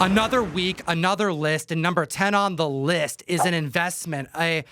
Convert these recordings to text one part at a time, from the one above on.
Another week, another list, and number 10 on the list is an investment, a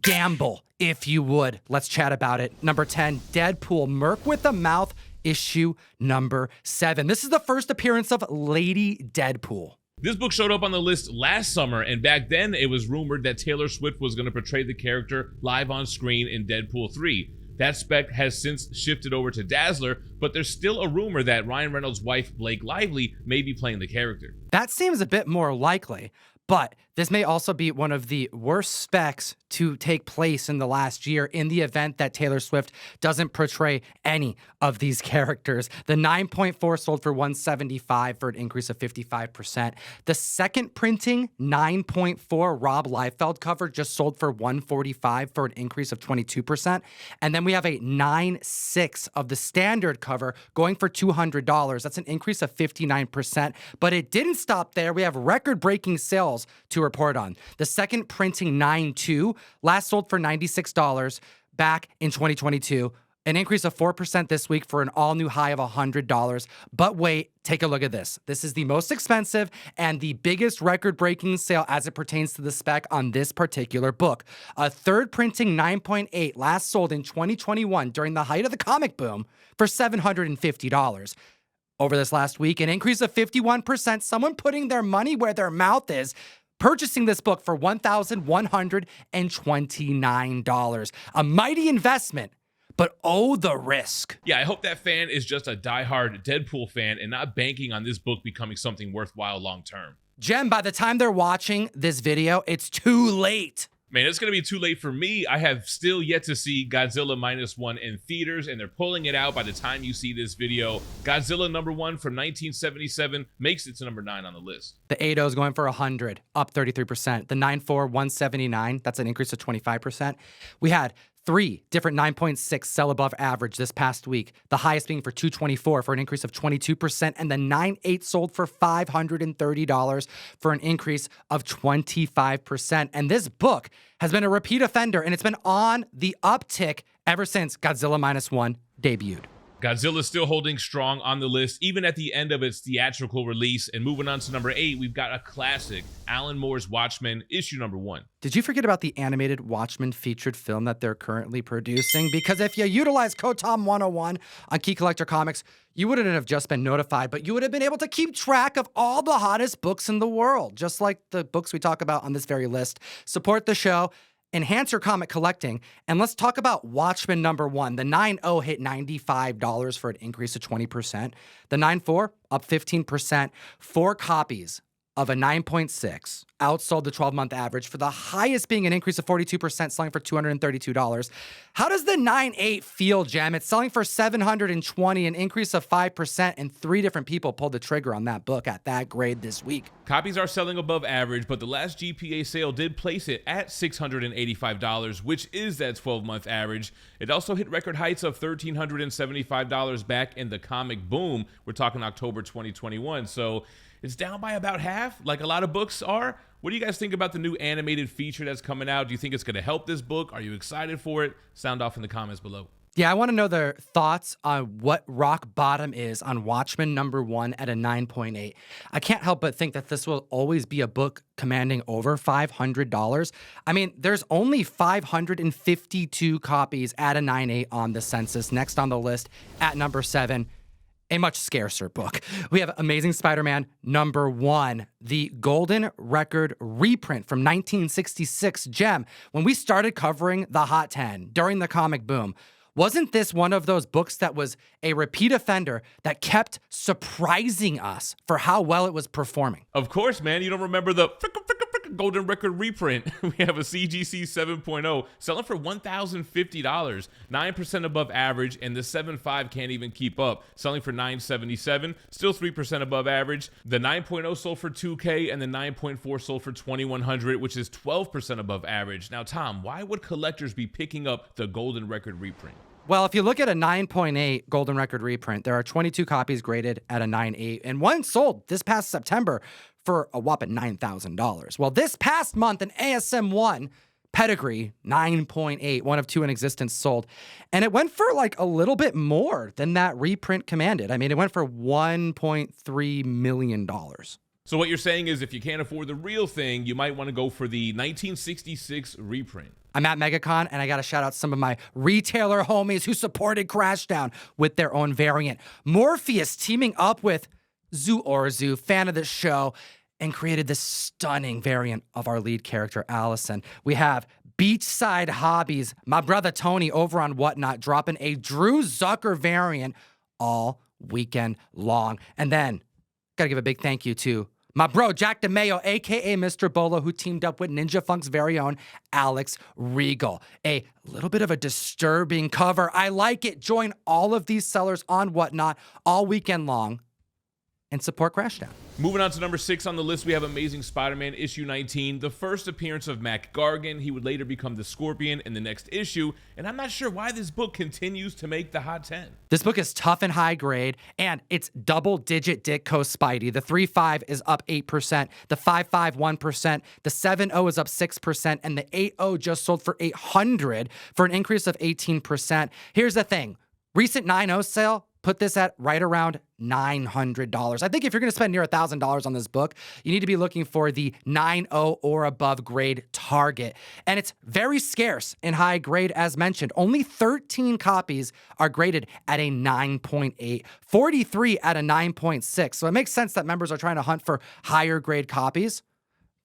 gamble, if you would. Let's chat about it. Number 10, Deadpool, Merc with a Mouth, issue number 7. This is the first appearance of Lady Deadpool. This book showed up on the list last summer, and back then it was rumored that Taylor Swift was going to portray the character live on screen in Deadpool 3. That spec has since shifted over to Dazzler, but there's still a rumor that Ryan Reynolds' wife, Blake Lively, may be playing the character. That seems a bit more likely, but this may also be one of the worst specs to take place in the last year in the event that Taylor Swift doesn't portray any of these characters. The 9.4 sold for $175 for an increase of 55%. The second printing 9.4 Rob Liefeld cover just sold for $145 for an increase of 22%. And then we have a 9.6 of the standard cover going for $200. That's an increase of 59%. But it didn't stop there. We have record-breaking sales to report on. The second printing 9.2 last sold for $96 back in 2022, an increase of 4% this week for an all-new high of $100. But wait, take a look at this. This is the most expensive and the biggest record-breaking sale as it pertains to the spec on this particular book. A third printing 9.8 last sold in 2021 during the height of the comic boom for $750. Over this last week, an increase of 51%, someone putting their money where their mouth is, purchasing this book for $1,129. A mighty investment, but oh, the risk. Yeah, I hope that fan is just a diehard Deadpool fan and not banking on this book becoming something worthwhile long term. Jem, by the time they're watching this video, it's too late. Man, it's going to be too late for me. I have still yet to see Godzilla -1 in theaters, and they're pulling it out by the time you see this video. Godzilla #1 from 1977 makes it to number 9 on the list. The 8.0 is going for 100, up 33%. The 9.4, 179, that's an increase of 25%. We had 3 different 9.6 sell above average this past week, the highest being for 224 for an increase of 22%, and the 9.8 sold for $530 for an increase of 25%. And this book has been a repeat offender, and it's been on the uptick ever since Godzilla -1 debuted. Godzilla's still holding strong on the list, even at the end of its theatrical release. And moving on to number 8, we've got a classic, Alan Moore's Watchmen, issue number 1. Did you forget about the animated Watchmen featured film that they're currently producing? Because if you utilize Kotam 101 on Key Collector Comics, you wouldn't have just been notified, but you would have been able to keep track of all the hottest books in the world, just like the books we talk about on this very list. Support the show. Enhance your comic collecting, and let's talk about Watchmen #1. The 9.0 hit $95 for an increase of 20%. The 9.4 up 15%. 4 copies of a 9.6 outsold the 12-month average, for the highest being an increase of 42%, selling for $232. How does the 9.8 feel, Jem? It's selling for $720, an increase of 5%, and 3 different people pulled the trigger on that book at that grade this week. Copies are selling above average, but the last GPA sale did place it at $685, which is that 12-month average. It also hit record heights of $1,375 back in the comic boom. We're talking October 2021, so it's down by about half, like a lot of books are. What do you guys think about the new animated feature that's coming out? Do you think it's going to help this book? Are you excited for it? Sound off in the comments below. Yeah, I want to know their thoughts on what rock bottom is on Watchmen #1 at a 9.8. I can't help but think that this will always be a book commanding over $500. I mean, there's only 552 copies at a 9.8 on the census. Next on the list at number 7, a much scarcer book. We have Amazing Spider-Man #1, the Golden Record reprint from 1966. Jem, when we started covering the Hot 10 during the comic boom, wasn't this one of those books that was a repeat offender that kept surprising us for how well it was performing? Of course, man. You don't remember the Golden Record reprint. We have a CGC 7.0 selling for $1,050, 9% above average, and the 7.5 can't even keep up, selling for $977, still 3% above average. The 9.0 sold for $2K, and the 9.4 sold for $2,100, which is 12% above average. Now, Tom, why would collectors be picking up the Golden Record reprint? Well, if you look at a 9.8 Golden Record reprint, there are 22 copies graded at a 9.8, and one sold this past September for a whopping $9,000. Well, this past month, an ASM1 pedigree, 9.8, one of 2 in existence, sold, and it went for like a little bit more than that reprint commanded. I mean, it went for $1.3 million. So what you're saying is if you can't afford the real thing, you might want to go for the 1966 reprint. I'm at MegaCon, and I got to shout out some of my retailer homies who supported Crashdown with their own variant. Morpheus teaming up with Zoo Orzu, fan of the show, and created this stunning variant of our lead character, Allison. We have Beachside Hobbies, my brother Tony over on Whatnot, dropping a Drew Zucker variant all weekend long. And then, got to give a big thank you to my bro, Jack DeMayo, a.k.a. Mr. Bolo, who teamed up with Ninja Funk's very own Alex Regal. A little bit of a disturbing cover. I like it. Join all of these sellers on Whatnot all weekend long and support Crashdown. Moving on to number 6 on the list, we have Amazing Spider-Man issue 19, the first appearance of Mac Gargan. He would later become the Scorpion in the next issue, and I'm not sure why this book continues to make the Hot 10. This book is tough and high grade, and it's double-digit Ditko Spidey. The 3.5 is up 8%, the 5.5 1%, the 7.0 is up 6%, and the 8.0 just sold for $800 for an increase of 18%. Here's the thing. Recent 9.0 sale put this at right around $900. I think if you're going to spend near $1,000 on this book, you need to be looking for the 9.0 or above grade target. And it's very scarce in high grade, as mentioned. Only 13 copies are graded at a 9.8, 43 at a 9.6. So it makes sense that members are trying to hunt for higher grade copies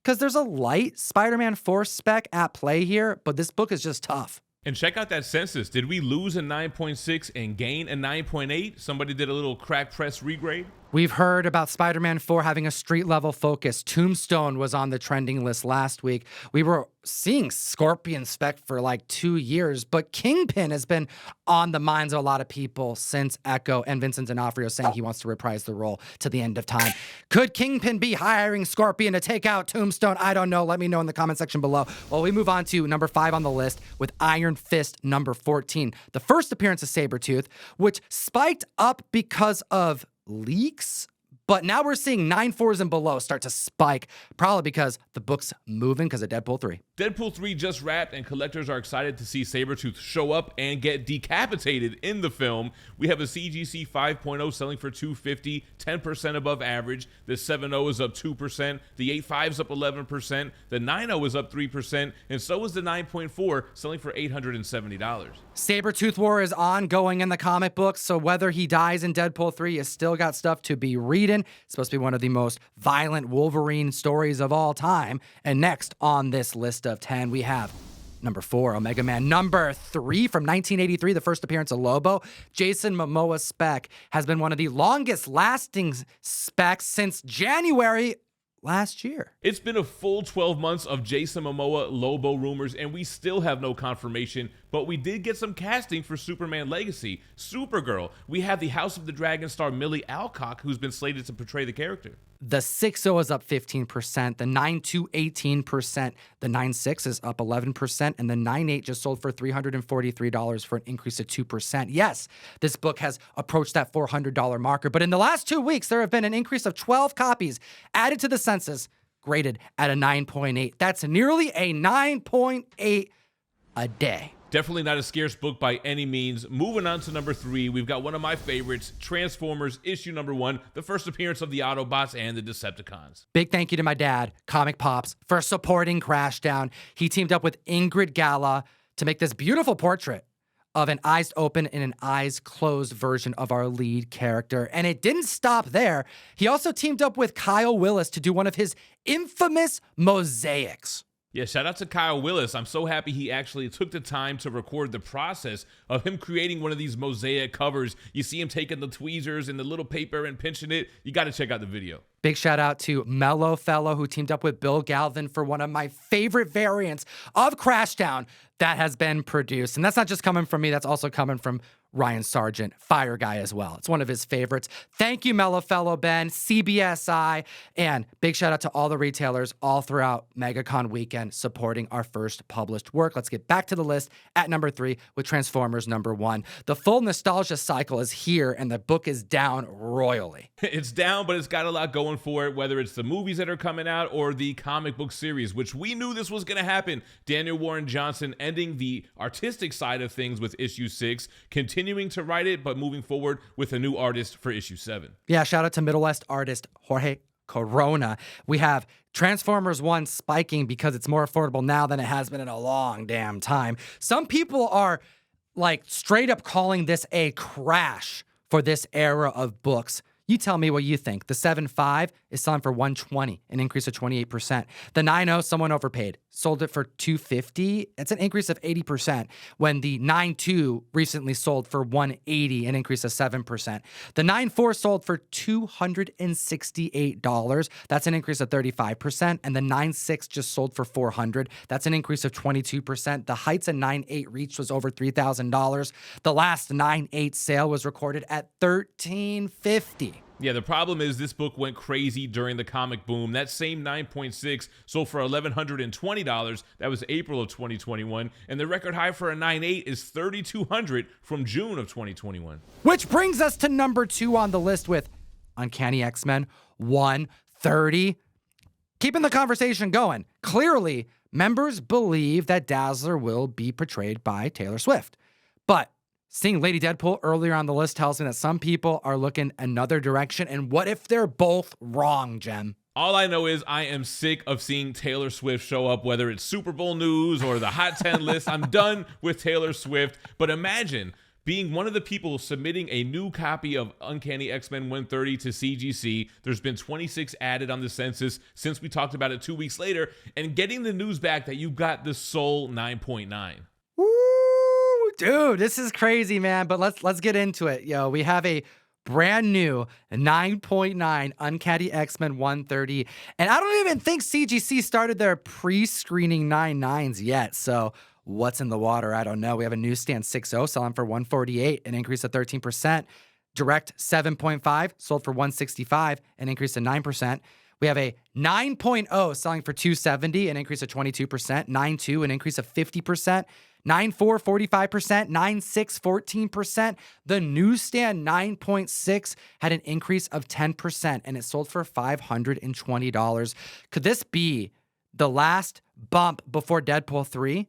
because there's a light Spider-Man 4 spec at play here, but this book is just tough. And check out that census. Did we lose a 9.6 and gain a 9.8? Somebody did a little crack press regrade? We've heard about Spider-Man 4 having a street-level focus. Tombstone was on the trending list last week. We were seeing Scorpion spec for like 2 years, but Kingpin has been on the minds of a lot of people since Echo and Vincent D'Onofrio saying he wants to reprise the role to the end of time. Could Kingpin be hiring Scorpion to take out Tombstone? I don't know. Let me know in the comment section below. Well, we move on to number 5 on the list with Iron Fist number 14. The first appearance of Sabretooth, which spiked up because of leaks, but now we're seeing 9.4s and below start to spike, probably because the book's moving because of Deadpool 3. Deadpool 3 just wrapped, and collectors are excited to see Sabretooth show up and get decapitated in the film. We have a CGC 5.0 selling for $250, 10% above average. The 7.0 is up 2%. The 8.5 is up 11%. The 9.0 is up 3%. And so is the 9.4, selling for $870. Sabretooth War is ongoing in the comic books, so whether he dies in Deadpool 3, you still got stuff to be reading. It's supposed to be one of the most violent Wolverine stories of all time. And next on this list of 10, we have number 4, Omega Man. Number 3 from 1983, the first appearance of Lobo. Jason Momoa's spec has been one of the longest lasting specs since January last year. It's been a full 12 months of Jason Momoa Lobo rumors, and we still have no confirmation, but we did get some casting for Superman Legacy. Supergirl. We have the House of the Dragon star Millie Alcock, who's been slated to portray the character. The 6.0 is up 15%, the 9.2 18%, the 9.6 is up 11%, and the 9.8 just sold for $343 for an increase of 2%. Yes, this book has approached that $400 marker, but in the last 2 weeks, there have been an increase of 12 copies added to the census, graded at a 9.8. That's nearly a 9.8 a day. Definitely not a scarce book by any means. Moving on to number 3, we've got one of my favorites, Transformers issue number 1, the first appearance of the Autobots and the Decepticons. Big thank you to my dad, Comic Pops, for supporting Crashdown. He teamed up with Ingrid Gala to make this beautiful portrait of an eyes open and an eyes closed version of our lead character. And it didn't stop there. He also teamed up with Kyle Willis to do one of his infamous mosaics. Yeah, shout out to Kyle Willis. I'm so happy he actually took the time to record the process of him creating one of these mosaic covers. You see him taking the tweezers and the little paper and pinching it. You got to check out the video. Big shout out to Mellow Fellow, who teamed up with Bill Galvin for one of my favorite variants of Crashdown that has been produced. And that's not just coming from me, that's also coming from Ryan Sargent, Fire Guy as well. It's one of his favorites. Thank you, Mellow Fellow Ben, CBSI, and big shout out to all the retailers all throughout MegaCon weekend supporting our first published work. Let's get back to the list at number 3 with Transformers number 1. The full nostalgia cycle is here, and the book is down royally. It's down, but it's got a lot going for it, whether it's the movies that are coming out or the comic book series, which we knew this was going to happen. Daniel Warren Johnson ending the artistic side of things with issue 6, continuing to write it, but moving forward with a new artist for issue 7. Yeah, shout out to Middle West artist Jorge Corona. We have Transformers 1 spiking because it's more affordable now than it has been in a long damn time. Some people are like straight up calling this a crash for this era of books. You tell me what you think. The 7.5 is selling for $120, an increase of 28%. The 9.0, someone overpaid, sold it for $250. It's an increase of 80%. When the 9.2 recently sold for $180, an increase of 7%. The 9.4 sold for $268. That's an increase of 35%. And the 9.6 just sold for $400. That's an increase of 22%. The heights a 9.8 reached was over $3,000. The last 9.8 sale was recorded at $1,350. Yeah, the problem is this book went crazy during the comic boom. That same 9.6 sold for $1,120. That was April of 2021. And the record high for a 9.8 is $3,200 from June of 2021. Which brings us to number 2 on the list with Uncanny X-Men 130. Keeping the conversation going. Clearly, members believe that Dazzler will be portrayed by Taylor Swift. But seeing Lady Deadpool earlier on the list tells me that some people are looking another direction. And what if they're both wrong, Jem? All I know is I am sick of seeing Taylor Swift show up, whether it's Super Bowl news or the Hot 10 list. I'm done with Taylor Swift. But imagine being one of the people submitting a new copy of Uncanny X-Men 130 to CGC. There's been 26 added on the census since we talked about it 2 weeks later, and getting the news back that you got the sole 9.9. Dude, this is crazy, man. But let's get into it. Yo, we have a brand new 9.9 Uncanny X-Men 130. And I don't even think CGC started their pre-screening 9.9s yet. So what's in the water? I don't know. We have a newsstand 6.0 selling for 148, an increase of 13%. Direct 7.5 sold for 165, an increase of 9%. We have a 9.0 selling for 270, an increase of 22%. 9.2, an increase of 50%. 9.4, 45%, 9.6, 14%. The newsstand 9.6 had an increase of 10%, and it sold for $520. Could this be the last bump before Deadpool 3?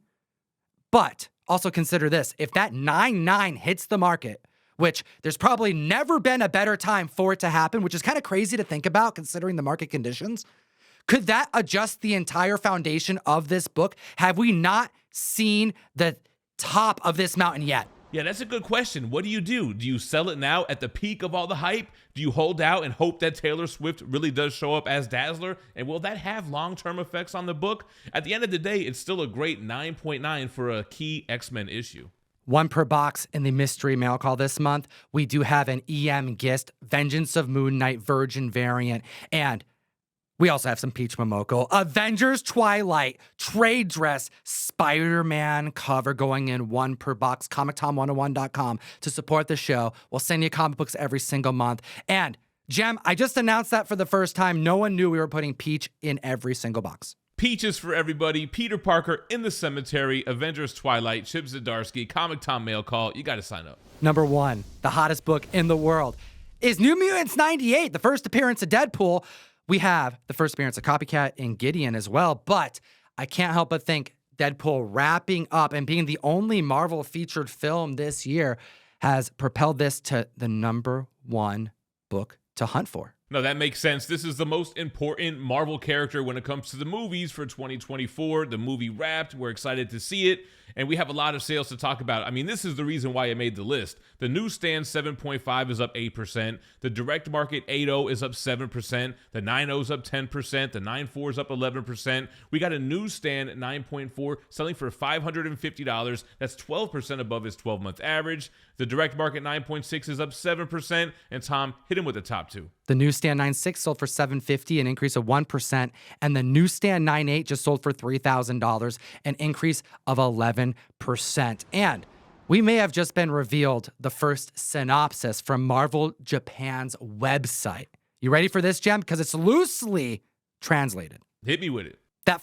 But also consider this. If that 9.9 hits the market, which there's probably never been a better time for it to happen, which is kind of crazy to think about considering the market conditions, could that adjust the entire foundation of this book? Have we not seen the top of this mountain yet? Yeah, that's a good question. What do? Do you sell it now at the peak of all the hype? Do you hold out and hope that Taylor Swift really does show up as Dazzler? And will that have long-term effects on the book? At the end of the day, it's still a great 9.9 for a key X-Men issue. 1 per box in the mystery mail call this month. We do have an EM Gist, Vengeance of Moon Knight Virgin variant, and we also have some Peach Momoko, Avengers Twilight, trade dress, SpiderMan cover going in 1 per box, ComicTom101.com to support the show. We'll send you comic books every single month. And Jem, I just announced that for the first time. No one knew we were putting Peach in every single box. Peaches for everybody, Peter Parker in the Cemetery, Avengers Twilight, Chip Zdarsky, Comic Tom Mail Call. You got to sign up. Number 1, the hottest book in the world, is New Mutants 98, the first appearance of Deadpool. We have the first appearance of Copycat and Gideon as well, but I can't help but think Deadpool wrapping up and being the only Marvel featured film this year has propelled this to the number 1 book to hunt for. No, that makes sense. This is the most important Marvel character when it comes to the movies for 2024. The movie wrapped. We're excited to see it. And we have a lot of sales to talk about. I mean, this is the reason why it made the list. The newsstand 7.5 is up 8%. The direct market 8.0 is up 7%. The 9.0 is up 10%. The 9.4 is up 11%. We got a newsstand 9.4 selling for $550. That's 12% above its 12-month average. The direct market 9.6 is up 7%. And Tom, hit him with the top 2. The newsstand 9.6 sold for $750, an increase of 1%. And the newsstand 9.8 just sold for $3,000, an increase of 11%. And we may have just been revealed the first synopsis from Marvel Japan's website. You ready for this, Jem? Because it's loosely translated. Hit me with it. That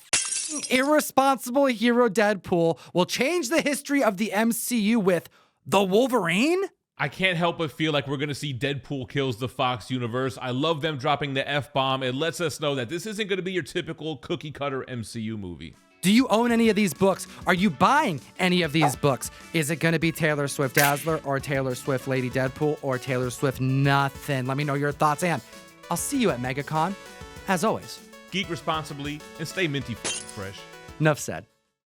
irresponsible hero Deadpool will change the history of the MCU with the Wolverine? I can't help but feel like we're going to see Deadpool kills the Fox universe. I love them dropping the F-bomb. It lets us know that this isn't going to be your typical cookie-cutter MCU movie. Do you own any of these books? Are you buying any of these books? Is it going to be Taylor Swift Dazzler or Taylor Swift Lady Deadpool or Taylor Swift nothing? Let me know your thoughts, and I'll see you at MegaCon As always, geek responsibly and stay minty fresh. enough said.